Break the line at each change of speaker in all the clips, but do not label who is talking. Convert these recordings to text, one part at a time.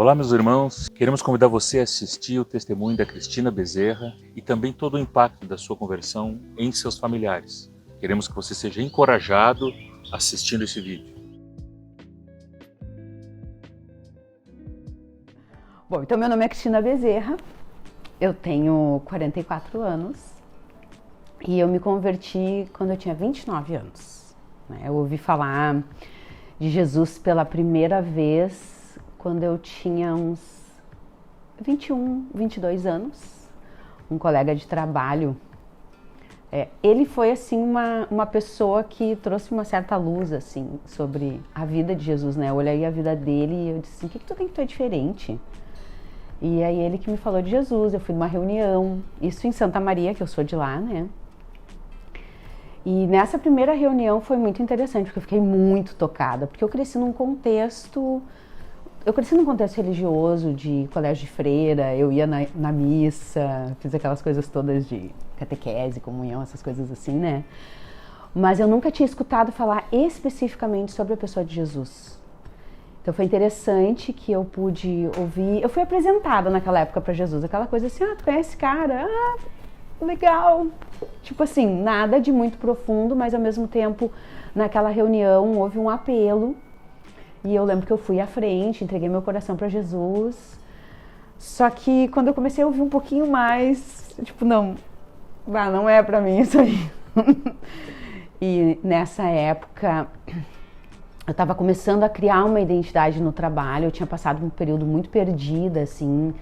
Olá, meus irmãos. Queremos convidar você a assistir o testemunho da Cristina Bezerra e também todo o impacto da sua conversão em seus familiares. Queremos que você seja encorajado assistindo esse vídeo.
Bom, então meu nome é Cristina Bezerra, eu tenho 44 anos e eu me converti quando eu tinha 29 anos. Eu ouvi falar de Jesus pela primeira vez quando eu tinha uns 21, 22 anos. Um colega de trabalho, ele foi assim uma pessoa que trouxe uma certa luz assim sobre a vida de Jesus, né? Eu olhei a vida dele e eu disse assim, o que tu tem que tu é diferente? E aí ele que me falou de Jesus, eu fui numa reunião, isso em Santa Maria, que eu sou de lá, né? E nessa primeira reunião foi muito interessante, porque eu fiquei muito tocada, porque eu cresci num contexto religioso, de colégio de freira, eu ia na missa, fiz aquelas coisas todas de catequese, comunhão, essas coisas assim, né? Mas eu nunca tinha escutado falar especificamente sobre a pessoa de Jesus. Então foi interessante que eu pude ouvir, eu fui apresentada naquela época para Jesus, aquela coisa assim, tu conhece esse cara? Legal. Tipo assim, nada de muito profundo, mas ao mesmo tempo, naquela reunião houve um apelo. E eu lembro que eu fui à frente, entreguei meu coração para Jesus. Só que quando eu comecei a ouvir um pouquinho mais, tipo, não é para mim isso aí. E nessa época, eu estava começando a criar uma identidade no trabalho, eu tinha passado um período muito perdida, assim,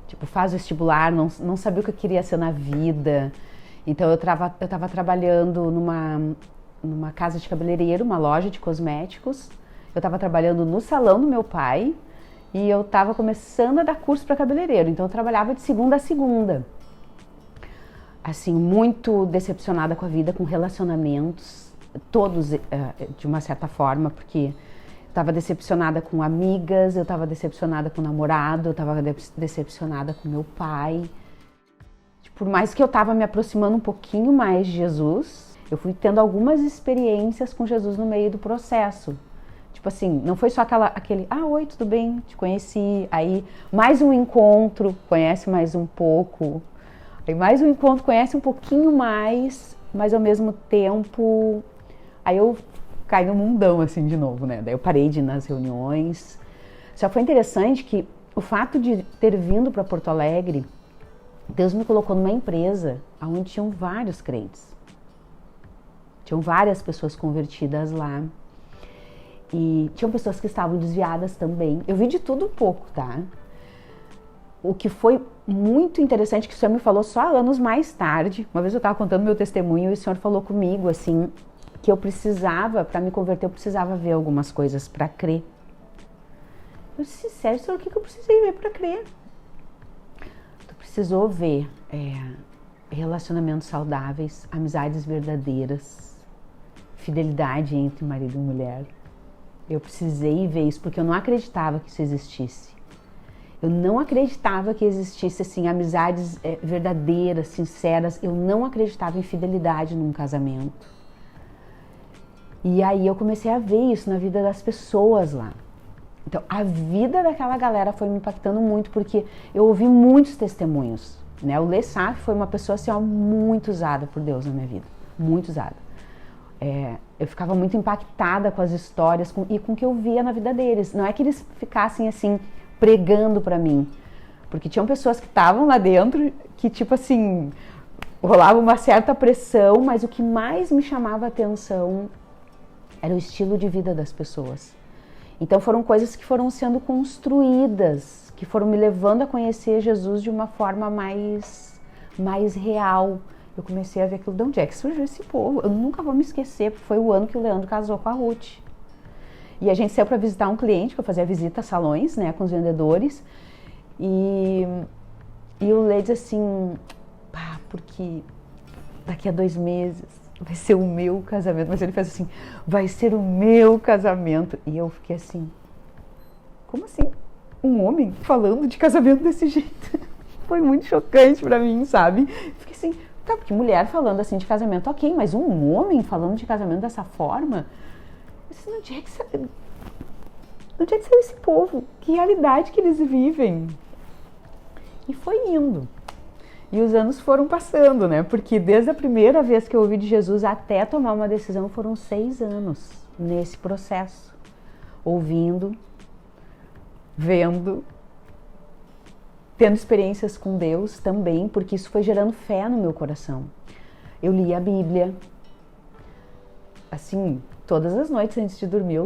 tipo, faz vestibular, não sabia o que eu queria ser na vida. Então eu estava trabalhando numa casa de cabeleireiro, uma loja de cosméticos. Eu estava trabalhando no salão do meu pai e eu estava começando a dar curso para cabeleireiro, então eu trabalhava de segunda a segunda. Assim, muito decepcionada com a vida, com relacionamentos, todos de uma certa forma, porque estava decepcionada com amigas, eu estava decepcionada com o namorado, eu estava decepcionada com meu pai. Por mais que eu estava me aproximando um pouquinho mais de Jesus, eu fui tendo algumas experiências com Jesus no meio do processo. Tipo assim, não foi só aquele, oi, tudo bem, te conheci, aí mais um encontro, conhece mais um pouco, aí mais um encontro, conhece um pouquinho mais, mas ao mesmo tempo, aí eu caí no mundão assim de novo, né? Daí eu parei de ir nas reuniões. Só foi interessante que o fato de ter vindo para Porto Alegre, Deus me colocou numa empresa onde tinham vários crentes, tinham várias pessoas convertidas lá. E tinham pessoas que estavam desviadas também. Eu vi de tudo um pouco, tá? O que foi muito interessante, que o Senhor me falou só anos mais tarde. Uma vez eu estava contando meu testemunho e o Senhor falou comigo, assim, que eu precisava, para me converter, eu precisava ver algumas coisas para crer. Eu disse, sério, Senhor, o que eu precisei ver para crer? Tu precisou ver relacionamentos saudáveis, amizades verdadeiras, fidelidade entre marido e mulher. Eu precisei ver isso, porque eu não acreditava que isso existisse. Eu não acreditava que existisse, assim, amizades verdadeiras, sinceras. Eu não acreditava em fidelidade num casamento. E aí eu comecei a ver isso na vida das pessoas lá. Então, a vida daquela galera foi me impactando muito, porque eu ouvi muitos testemunhos, né? O Lê Saf foi uma pessoa, assim, muito usada por Deus na minha vida. Muito usada. Eu ficava muito impactada com as histórias e com o que eu via na vida deles. Não é que eles ficassem assim, pregando pra mim. Porque tinham pessoas que estavam lá dentro que, tipo assim, rolava uma certa pressão, mas o que mais me chamava a atenção era o estilo de vida das pessoas. Então foram coisas que foram sendo construídas, que foram me levando a conhecer Jesus de uma forma mais real. Eu comecei a ver aquilo, de onde é que surgiu esse povo? Eu nunca vou me esquecer, porque foi o ano que o Leandro casou com a Ruth. E a gente saiu para visitar um cliente, que eu fazia visita a salões, né, com os vendedores. E o Lê diz assim, porque daqui a 2 meses vai ser o meu casamento. Mas ele fez assim, vai ser o meu casamento. E eu fiquei assim, como assim? Um homem falando de casamento desse jeito? Foi muito chocante para mim, sabe? Fiquei assim, tá, porque mulher falando assim de casamento, ok, mas um homem falando de casamento dessa forma? Eu disse, não, onde é que saiu esse povo? Que realidade que eles vivem? E foi indo. E os anos foram passando, né? Porque desde a primeira vez que eu ouvi de Jesus até tomar uma decisão foram 6 anos nesse processo. Ouvindo, vendo, tendo experiências com Deus também, porque isso foi gerando fé no meu coração. Eu li a Bíblia, assim, todas as noites antes de dormir,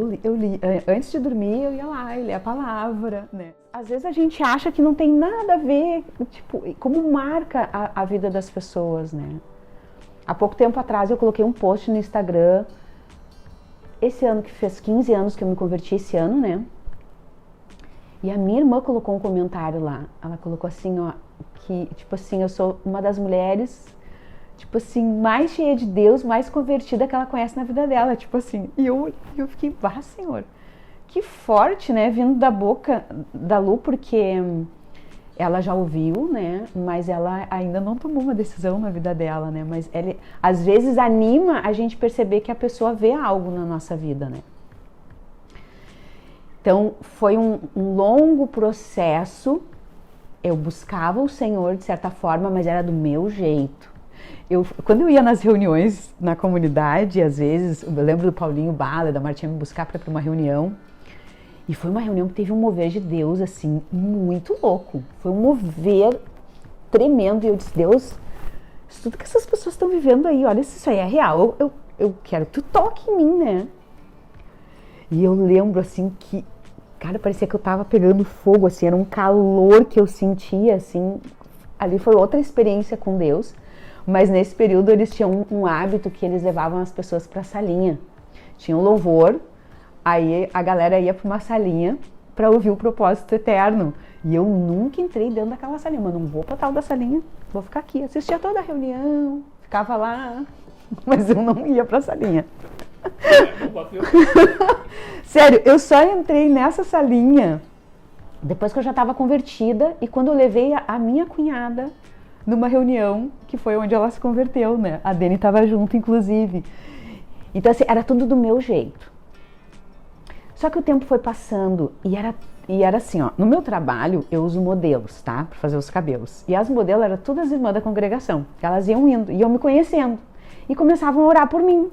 antes de dormir eu ia lá, eu lia a palavra, né? Às vezes a gente acha que não tem nada a ver, tipo, como marca a vida das pessoas, né? Há pouco tempo atrás eu coloquei um post no Instagram, esse ano que fez 15 anos que eu me converti esse ano, né? E a minha irmã colocou um comentário lá, ela colocou assim, ó, que, tipo assim, eu sou uma das mulheres, tipo assim, mais cheia de Deus, mais convertida que ela conhece na vida dela, tipo assim. E eu fiquei, bah, Senhor, que forte, né, vindo da boca da Lu, porque ela já ouviu, né, mas ela ainda não tomou uma decisão na vida dela, né, mas ela, às vezes anima a gente perceber que a pessoa vê algo na nossa vida, né. Então, foi um longo processo, eu buscava o Senhor de certa forma, mas era do meu jeito. Quando eu ia nas reuniões na comunidade, às vezes, eu lembro do Paulinho Bala, da Martinha me buscar para uma reunião, e foi uma reunião que teve um mover de Deus, assim, muito louco. Foi um mover tremendo, e eu disse, Deus, isso tudo que essas pessoas estão vivendo aí, olha se isso aí é real, eu quero que tu toque em mim, né? E eu lembro, assim, que, cara, parecia que eu tava pegando fogo, assim, era um calor que eu sentia, assim, ali foi outra experiência com Deus. Mas nesse período eles tinham um hábito que eles levavam as pessoas para a salinha. Tinha um louvor, aí a galera ia para uma salinha para ouvir o propósito eterno. E eu nunca entrei dentro daquela salinha, mas não vou para tal da salinha, vou ficar aqui. Assistia toda a reunião, ficava lá, mas eu não ia para a salinha. Sério, eu só entrei nessa salinha depois que eu já estava convertida e quando eu levei a minha cunhada numa reunião que foi onde ela se converteu, né? A Dani estava junto, inclusive. Então, assim, era tudo do meu jeito. Só que o tempo foi passando e era assim, ó. No meu trabalho, eu uso modelos, tá? Para fazer os cabelos. E as modelos eram todas irmãs da congregação. Elas iam indo, iam me conhecendo. E começavam a orar por mim.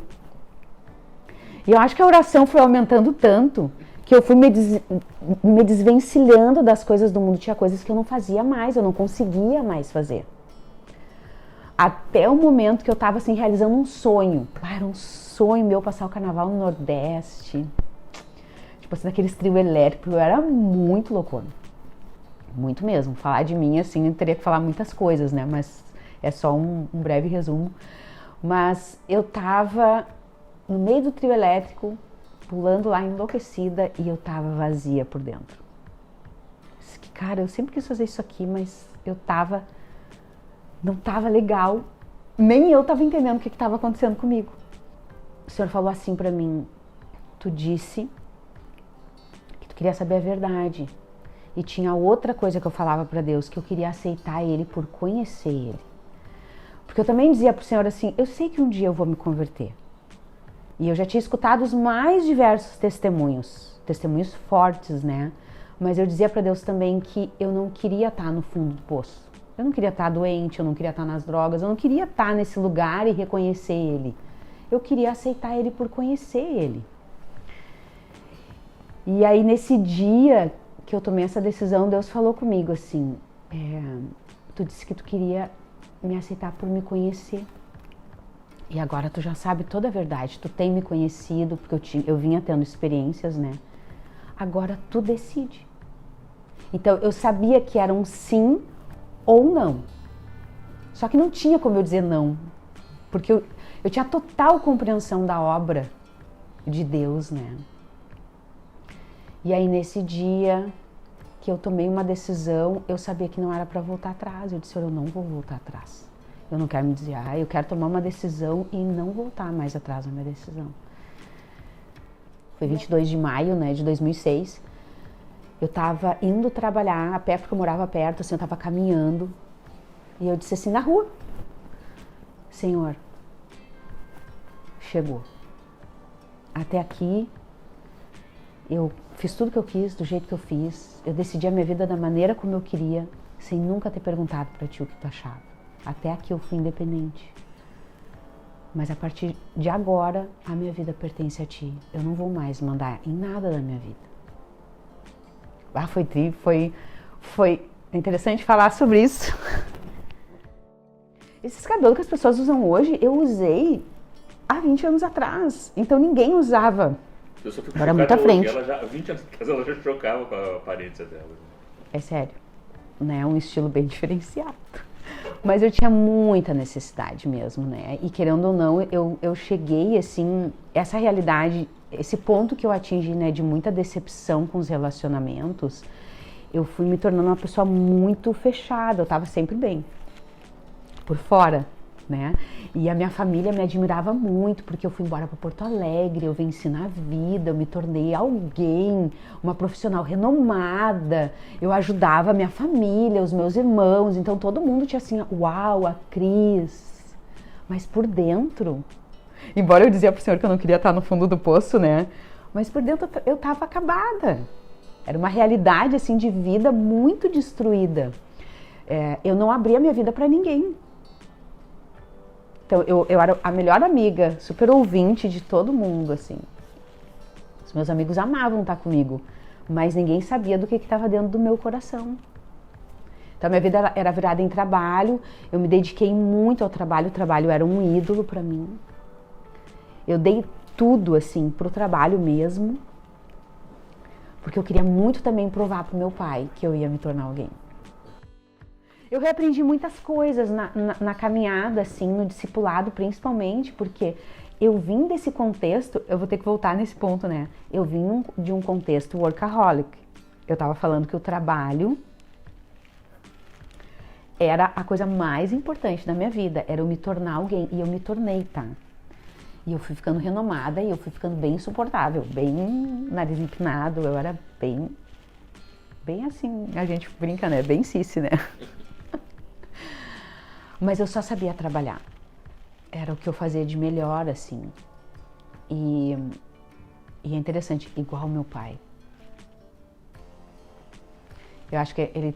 E eu acho que a oração foi aumentando tanto que eu fui me desvencilhando das coisas do mundo. Tinha coisas que eu não fazia mais, eu não conseguia mais fazer. Até o momento que eu tava assim, realizando um sonho. Era um sonho meu passar o carnaval no Nordeste. Tipo assim, naqueles trio elétrico. Eu era muito loucona. Muito mesmo. Falar de mim, assim, eu teria que falar muitas coisas, né? Mas é só um breve resumo. Mas eu tava no meio do trio elétrico, pulando lá enlouquecida, e eu tava vazia por dentro. Cara, eu sempre quis fazer isso aqui, mas eu tava... não estava legal, nem eu estava entendendo o que estava acontecendo comigo. O Senhor falou assim para mim, tu disse que tu queria saber a verdade. E tinha outra coisa que eu falava para Deus, que eu queria aceitar Ele por conhecer Ele. Porque eu também dizia pro Senhor assim, eu sei que um dia eu vou me converter. E eu já tinha escutado os mais diversos testemunhos fortes, né? Mas eu dizia para Deus também que eu não queria estar no fundo do poço. Eu não queria estar doente, eu não queria estar nas drogas, eu não queria estar nesse lugar e reconhecer Ele. Eu queria aceitar Ele por conhecer Ele. E aí nesse dia que eu tomei essa decisão, Deus falou comigo assim, tu disse que tu queria me aceitar por me conhecer. E agora tu já sabe toda a verdade, tu tem me conhecido, porque eu vinha tendo experiências, né? Agora tu decide. Então eu sabia que era um sim ou não. Só que não tinha como eu dizer não, porque eu tinha total compreensão da obra de Deus, né? E aí nesse dia que eu tomei uma decisão, eu sabia que não era para voltar atrás. Eu disse, eu não vou voltar atrás. Eu não quero me desviar, eu quero tomar uma decisão e não voltar mais atrás na minha decisão. Foi 22 de maio, né, de 2006. Eu tava indo trabalhar a pé, porque eu morava perto, assim, eu tava caminhando. E eu disse assim, na rua, Senhor, chegou. Até aqui. Eu fiz tudo que eu quis, do jeito que eu fiz. Eu decidi a minha vida da maneira como eu queria, sem nunca ter perguntado para ti o que tu achava. Até aqui eu fui independente. Mas a partir de agora, a minha vida pertence a ti. Eu não vou mais mandar em nada da minha vida. Ah, foi interessante falar sobre isso. Esses cabelos que as pessoas usam hoje, eu usei há 20 anos atrás. Então ninguém usava.
Eu só fico
Agora muito à frente.
Ela já, há 20 anos atrás ela já chocava com a aparência dela.
É sério. Né? É um estilo bem diferenciado. Mas eu tinha muita necessidade mesmo, né? E querendo ou não, eu cheguei, assim, essa realidade, esse ponto que eu atingi, né, de muita decepção com os relacionamentos, eu fui me tornando uma pessoa muito fechada, eu tava sempre bem, por fora, né? E a minha família me admirava muito, porque eu fui embora para Porto Alegre, eu venci na vida, eu me tornei alguém, uma profissional renomada, eu ajudava a minha família, os meus irmãos, então todo mundo tinha assim, uau, a Cris. Mas por dentro, embora eu dizia pro Senhor que eu não queria estar no fundo do poço, né? Mas por dentro eu tava acabada. Era uma realidade assim de vida muito destruída. Eu não abria minha vida para ninguém. Então, eu era a melhor amiga, super ouvinte de todo mundo, assim. Os meus amigos amavam estar comigo, mas ninguém sabia do que estava dentro do meu coração. Então, a minha vida era virada em trabalho, eu me dediquei muito ao trabalho, o trabalho era um ídolo para mim. Eu dei tudo, assim, pro trabalho mesmo, porque eu queria muito também provar pro meu pai que eu ia me tornar alguém. Eu reaprendi muitas coisas na caminhada, assim, no discipulado principalmente, porque eu vim desse contexto, eu vou ter que voltar nesse ponto, né? Eu vim de um contexto workaholic. Eu tava falando que o trabalho era a coisa mais importante da minha vida, era eu me tornar alguém, e eu me tornei, tá? E eu fui ficando renomada, e eu fui ficando bem insuportável, bem nariz empinado, eu era bem assim, a gente brinca, né? Bem cici, né? Mas eu só sabia trabalhar. Era o que eu fazia de melhor, assim. E é interessante, igual meu pai. Eu acho que ele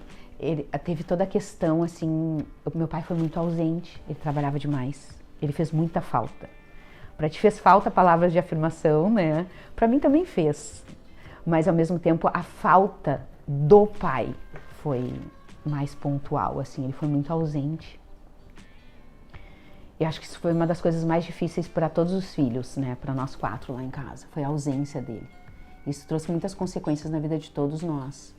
teve toda a questão, assim... Meu pai foi muito ausente, ele trabalhava demais. Ele fez muita falta. Pra ti fez falta palavras de afirmação, né? Pra mim também fez. Mas, ao mesmo tempo, a falta do pai foi mais pontual, assim. Ele foi muito ausente. Eu acho que isso foi uma das coisas mais difíceis para todos os filhos, né? Para nós 4 lá em casa. Foi a ausência dele. Isso trouxe muitas consequências na vida de todos nós.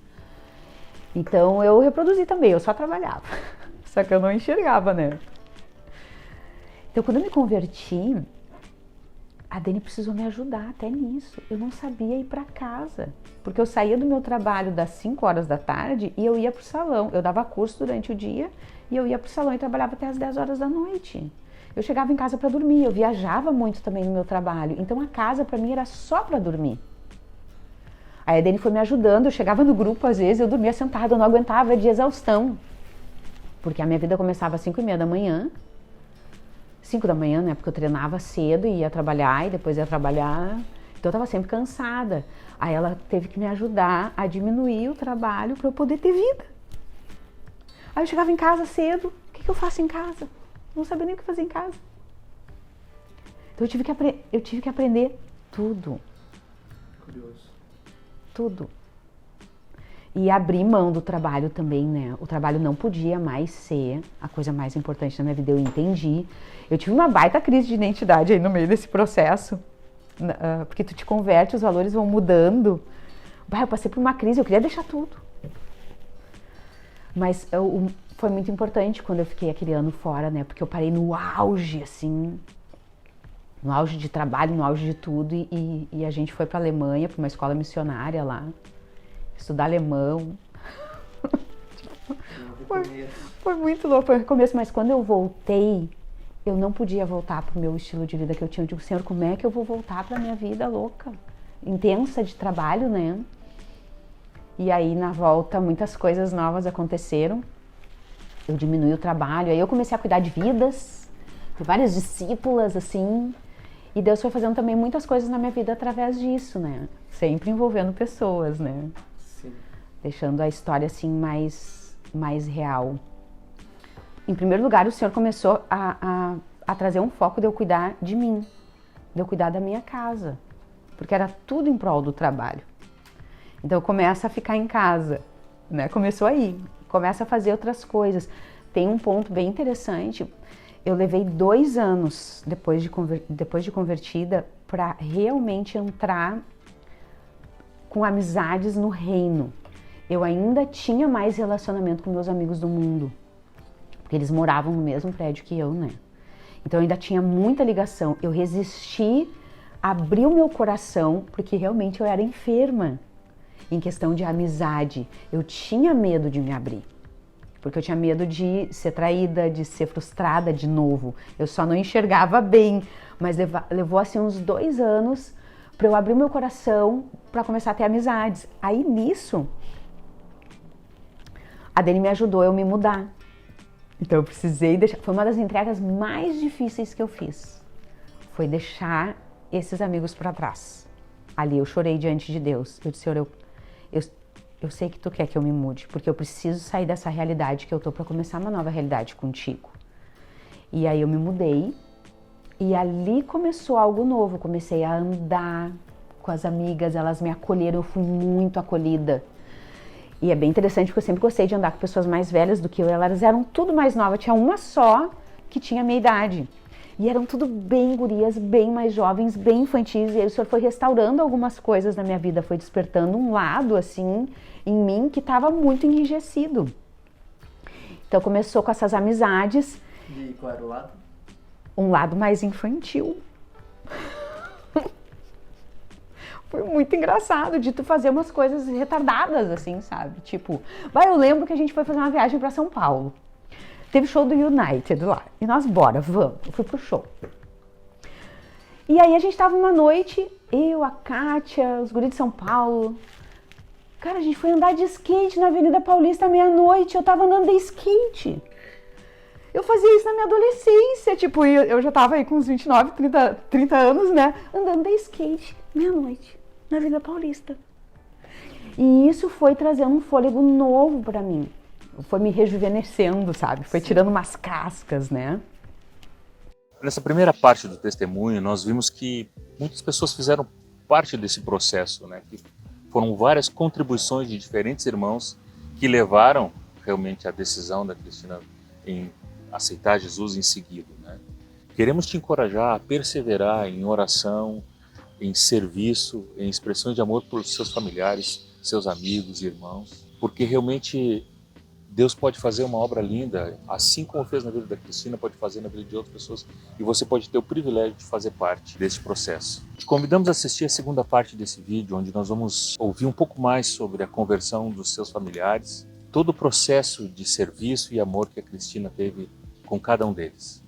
Então eu reproduzi também, eu só trabalhava. Só que eu não enxergava, né? Então quando eu me converti, a Dani precisou me ajudar até nisso. Eu não sabia ir para casa. Porque eu saía do meu trabalho das 5 horas da tarde e eu ia pro salão. Eu dava curso durante o dia e eu ia pro salão e trabalhava até as 10 horas da noite. Eu chegava em casa para dormir, eu viajava muito também no meu trabalho, então a casa para mim era só para dormir. Aí a Dani foi me ajudando, eu chegava no grupo às vezes, eu dormia sentada, eu não aguentava de exaustão. Porque a minha vida começava às 5h30 da manhã, 5 da manhã, né, porque eu treinava cedo e ia trabalhar e depois ia trabalhar, então eu tava sempre cansada. Aí ela teve que me ajudar a diminuir o trabalho para eu poder ter vida. Aí eu chegava em casa cedo, o que eu faço em casa? Não sabia nem o que fazer em casa. Então eu tive que aprender tudo.
Curioso.
Tudo. E abrir mão do trabalho também, né? O trabalho não podia mais ser a coisa mais importante da minha vida, eu entendi. Eu tive uma baita crise de identidade aí no meio desse processo, porque tu te converte, os valores vão mudando. Eu passei por uma crise, eu queria deixar tudo. Mas foi muito importante quando eu fiquei aquele ano fora, né? Porque eu parei no auge, assim, no auge de trabalho, no auge de tudo. E a gente foi para a Alemanha, para uma escola missionária lá, estudar alemão. Foi muito louco, foi o começo. Mas quando eu voltei, eu não podia voltar para o meu estilo de vida que eu tinha. Eu digo, Senhor, como é que eu vou voltar para a minha vida louca, intensa de trabalho, né? E aí, na volta, muitas coisas novas aconteceram. Eu diminui o trabalho, aí eu comecei a cuidar de vidas, de várias discípulas, assim, E Deus foi fazendo também muitas coisas na minha vida através disso, né? Sempre envolvendo pessoas, né?
Sim.
Deixando a história assim mais real. Em primeiro lugar, o Senhor começou a trazer um foco de eu cuidar de mim, de eu cuidar da minha casa, porque era tudo em prol do trabalho. Então começa a ficar em casa, né? Começou aí, começa a fazer outras coisas. Tem um ponto bem interessante. Eu levei 2 anos depois de convertida para realmente entrar com amizades no reino. Eu ainda tinha mais relacionamento com meus amigos do mundo, porque eles moravam no mesmo prédio que eu, né? Então eu ainda tinha muita ligação. Eu resisti a abrir o meu coração, porque realmente eu era enferma em questão de amizade. Eu tinha medo de me abrir, porque eu tinha medo de ser traída, de ser frustrada de novo. Eu só não enxergava bem, mas levou assim uns 2 anos para eu abrir o meu coração, para começar a ter amizades. Aí nisso, a Dani me ajudou a eu me mudar. Então eu precisei deixar, foi uma das entregas mais difíceis que eu fiz. Foi deixar esses amigos para trás. Ali eu chorei diante de Deus. Eu disse, Senhor, eu sei que tu quer que eu me mude, porque eu preciso sair dessa realidade que eu tô para começar uma nova realidade contigo. E aí eu me mudei e ali começou algo novo. Comecei a andar com as amigas, elas me acolheram, eu fui muito acolhida. E é bem interessante porque eu sempre gostei de andar com pessoas mais velhas do que eu. Elas eram tudo mais novas, tinha uma só que tinha a minha idade. E eram tudo bem gurias, bem mais jovens, bem infantis. E aí o Senhor foi restaurando algumas coisas na minha vida, foi despertando um lado, assim, em mim que estava muito enrijecido. Então começou com essas amizades.
E qual era o lado?
Um lado mais infantil. Foi muito engraçado de tu fazer umas coisas retardadas, assim, sabe? Tipo, eu lembro que a gente foi fazer uma viagem para São Paulo. Teve show do United lá. E nós, bora, vamos. Eu fui pro show. E aí a gente tava uma noite, eu, a Kátia, os guris de São Paulo. Cara, a gente foi andar de skate na Avenida Paulista à meia-noite. Eu tava andando de skate. Eu fazia isso na minha adolescência. Tipo, eu já tava aí com uns 29, 30 anos, né? Andando de skate, meia-noite, na Avenida Paulista. E isso foi trazendo um fôlego novo pra mim. Foi me rejuvenescendo, sabe? Foi tirando umas cascas, né?
Nessa primeira parte do testemunho, nós vimos que muitas pessoas fizeram parte desse processo, né? Que foram várias contribuições de diferentes irmãos que levaram realmente a decisão da Cristina em aceitar Jesus em seguida, né? Queremos te encorajar a perseverar em oração, em serviço, em expressão de amor por seus familiares, seus amigos e irmãos, porque realmente Deus pode fazer uma obra linda, assim como fez na vida da Cristina, pode fazer na vida de outras pessoas, e você pode ter o privilégio de fazer parte desse processo. Te convidamos a assistir a segunda parte desse vídeo, onde nós vamos ouvir um pouco mais sobre a conversão dos seus familiares, todo o processo de serviço e amor que a Cristina teve com cada um deles.